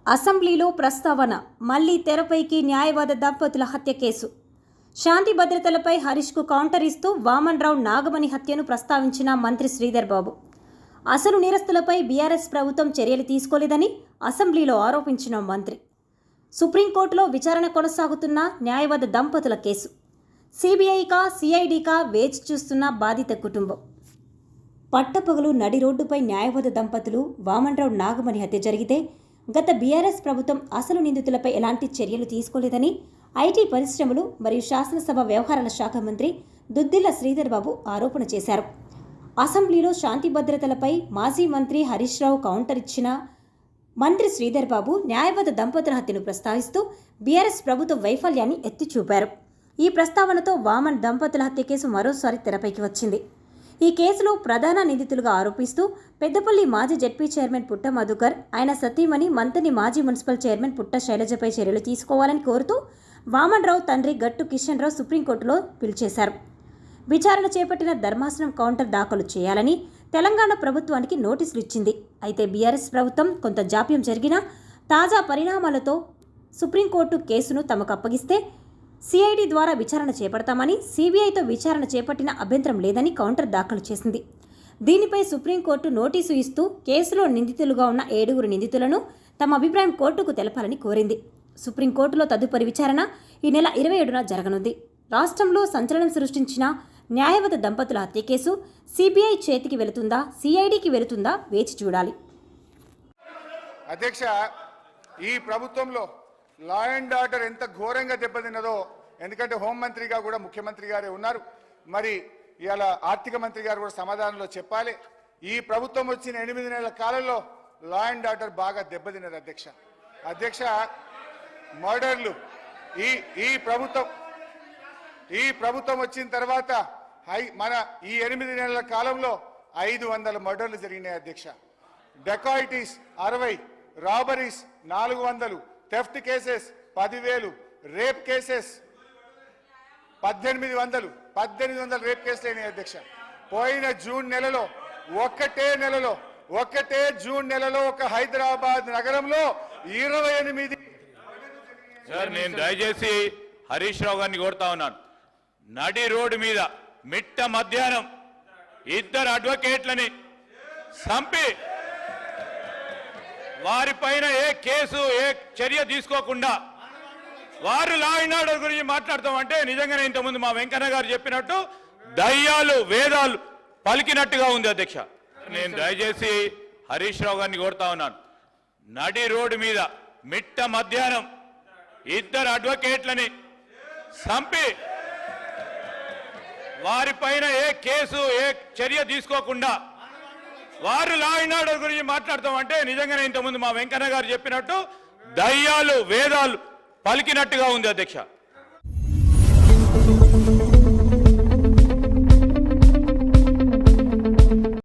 అసెంబ్లీలో ప్రస్తావన మళ్లీ తెరపైకి న్యాయవాద దంపతుల హత్య కేసు. శాంతి భద్రతలపై హరీష్కు కౌంటర్ ఇస్తూ వామన్ రావు నాగమణి హత్యను ప్రస్తావించిన మంత్రి శ్రీధర్ బాబు. అసలు నేరస్తులపై బీఆర్ఎస్ ప్రభుత్వం చర్యలు తీసుకోలేదని అసెంబ్లీలో ఆరోపించిన మంత్రి. సుప్రీంకోర్టులో విచారణ కొనసాగుతున్న న్యాయవాద దంపతుల కేసు. సిబిఐకా సిఐడికా వేచి చూస్తున్న బాధిత కుటుంబం. పట్టపగలు నడి రోడ్డుపై న్యాయవాద దంపతులు వామన్ రావు నాగమణి హత్య జరిగితే గత బీఆర్ఎస్ ప్రభుత్వం అసలు నిందితులపై ఎలాంటి చర్యలు తీసుకోలేదని ఐటీ పరిశ్రమలు మరియు శాసనసభ వ్యవహారాల శాఖ మంత్రి దుద్దిళ్ల శ్రీధర్ బాబు ఆరోపణ చేశారు. అసెంబ్లీలో శాంతి భద్రతలపై మాజీ మంత్రి హరీష్ రావు కౌంటర్ ఇచ్చిన మంత్రి శ్రీధర్ బాబు న్యాయవాద దంపతుల హత్యను ప్రస్తావిస్తూ బీఆర్ఎస్ ప్రభుత్వ వైఫల్యాన్ని ఎత్తి చూపారు. ఈ ప్రస్తావనతో వామన్ దంపతుల హత్య కేసు మరోసారి తెరపైకి వచ్చింది. ఈ కేసులో ప్రధాన నిందితులుగా ఆరోపిస్తూ పెద్దపల్లి మాజీ జెడ్పీ చైర్మన్ పుట్ట మధుకర్, ఆయన సతీమణి మంతని మాజీ మున్సిపల్ చైర్మన్ పుట్ట శైలజపై చర్యలు తీసుకోవాలని కోరుతూ వామన్ రావు తండ్రి గట్టు కిషన్ రావు సుప్రీంకోర్టులో పిలిచేశారు. విచారణ చేపట్టిన ధర్మాసనం కౌంటర్ దాఖలు చేయాలని తెలంగాణ ప్రభుత్వానికి నోటీసులు ఇచ్చింది. అయితే బీఆర్ఎస్ ప్రభుత్వం కొంత జాప్యం జరిగినా తాజా పరిణామాలతో సుప్రీంకోర్టు కేసును తమకు అప్పగిస్తే సిఐడి ద్వారా విచారణ చేపడతామని, సిబిఐతో విచారణ చేపట్టిన అభ్యంతరం లేదని కౌంటర్ దాఖలు చేసింది. దీనిపై సుప్రీంకోర్టు నోటీసు ఇస్తూ కేసులో నిందితులుగా ఉన్న 7 నిందితులను తమ అభిప్రాయం కోర్టుకు తెలపాలని కోరింది. సుప్రీంకోర్టులో తదుపరి విచారణ ఈ నెల 27న జరగనుంది. రాష్ట్రంలో సంచలనం సృష్టించిన న్యాయవాద దంపతుల హత్య కేసు సిబిఐ చేతికి వెళుతుందా, సిఐడికి వెళుతుందా వేచి చూడాలి. అధ్యక్ష, ఈ ప్రభుత్వంలో లా అండ్ ఆర్డర్ ఎంత ఘోరంగా దెబ్బతిన్నదో, ఎందుకంటే హోంమంత్రిగా కూడా ముఖ్యమంత్రి గారే ఉన్నారు, మరి ఇవాళ ఆర్థిక మంత్రి గారు కూడా సమాధానంలో చెప్పాలి. ఈ ప్రభుత్వం వచ్చిన 8 నెలల కాలంలో లా అండ్ ఆర్డర్ బాగా దెబ్బతిన్నది అధ్యక్ష. మర్డర్లు ఈ ప్రభుత్వం వచ్చిన తర్వాత మన ఈ 8 నెలల కాలంలో 500 మర్డర్లు జరిగినాయి అధ్యక్ష. Dacoities 60, robberies 400, theft cases 10,000, rape cases 1800 rape కేసులు అయినాయి అధ్యక్ష. పోయిన జూన్ నెలలో ఒక్కటే జూన్ నెలలో ఒక హైదరాబాద్ నగరంలో 28. సార్, నేను దయచేసి హరీష్ రావు గారిని కోరుతా ఉన్నాను. నడి రోడ్డు మీద మిట్ట మధ్యాహ్నం 2 అడ్వకేట్లని చంపి వారిపైన ఏ కేసు ఏ చర్య తీసుకోకుండా వారు లా అండ్ ఆర్డర్ గురించి మాట్లాడతామంటే నిజంగానే ఇంతకుముందు మా వెంకన్న గారు చెప్పినట్టు దయ్యాలు వేదాలు పలికినట్టుగా ఉంది అధ్యక్ష. నేను దయచేసి హరీష్ రావు గారిని కోరుతా ఉన్నాను. నడి రోడ్డు మీద మిట్ట మధ్యాహ్నం 2 అడ్వకేట్లని చంపి వారిపైన ఏ కేసు ఏ చర్య తీసుకోకుండా వారు లా అండ్ ఆర్డర్ గురించి మాట్లాడతామంటే నిజంగానే ఇంతకుముందు మా వెంకన్న గారు చెప్పినట్టు దయ్యాలు వేదాలు పలికినట్టుగా ఉంది అధ్యక్ష.